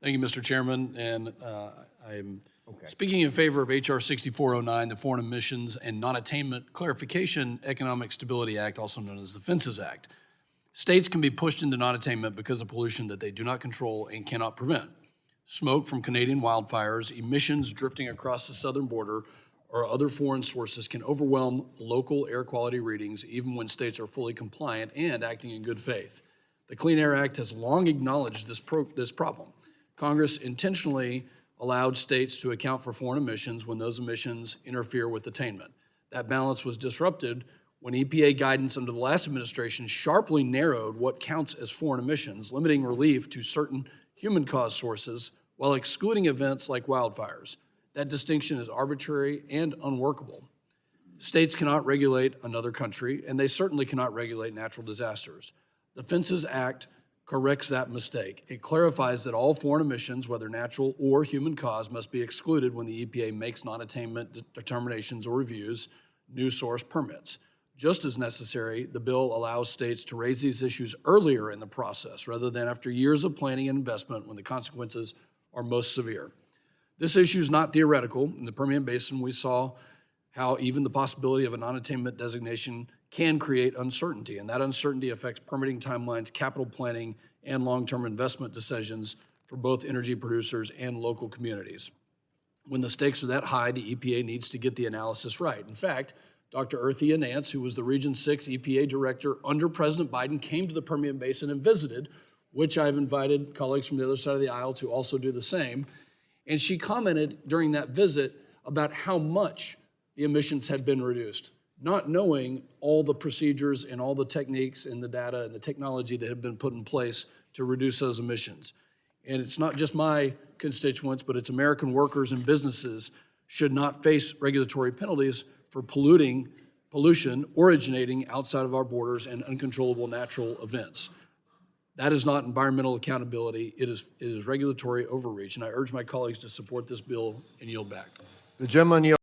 Thank you, Mr. Chairman, and I'm speaking in favor of H.R. 6409, the Foreign Emissions and Non-Attainment Clarification Economic Stability Act, also known as the FENCES Act. States can be pushed into non-attainment because of pollution that they do not control and cannot prevent. Smoke from Canadian wildfires, emissions drifting across the southern border, or other foreign sources can overwhelm local air quality readings even when states are fully compliant and acting in good faith. The Clean Air Act has long acknowledged this problem. Congress intentionally allowed states to account for foreign emissions when those emissions interfere with attainment. That balance was disrupted when EPA guidance under the last administration sharply narrowed what counts as foreign emissions, limiting relief to certain human-caused sources while excluding events like wildfires. That distinction is arbitrary and unworkable. States cannot regulate another country, and they certainly cannot regulate natural disasters. The FENCES Act corrects that mistake. It clarifies that all foreign emissions, whether natural or human caused, must be excluded when the EPA makes non-attainment determinations or reviews new source permits. Just as necessary, the bill allows states to raise these issues earlier in the process rather than after years of planning and investment when the consequences are most severe. This issue is not theoretical. In the Permian Basin, we saw how even the possibility of a non-attainment designation can create uncertainty, and that uncertainty affects permitting timelines, capital planning, and long-term investment decisions for both energy producers and local communities. When the stakes are that high, the EPA needs to get the analysis right. In fact, Dr. Earthia Nance, who was the Region 6 EPA director under President Biden, came to the Permian Basin and visited, which I've invited colleagues from the other side of the aisle to also do the same. And she commented during that visit about how much the emissions had been reduced, not knowing all the procedures and all the techniques and the data and the technology that have been put in place to reduce those emissions. And it's not just my constituents, but it's American workers and businesses should not face regulatory penalties for pollution originating outside of our borders and uncontrollable natural events. That is not environmental accountability. It is regulatory overreach. And I urge my colleagues to support this bill and yield back. The gentleman yields.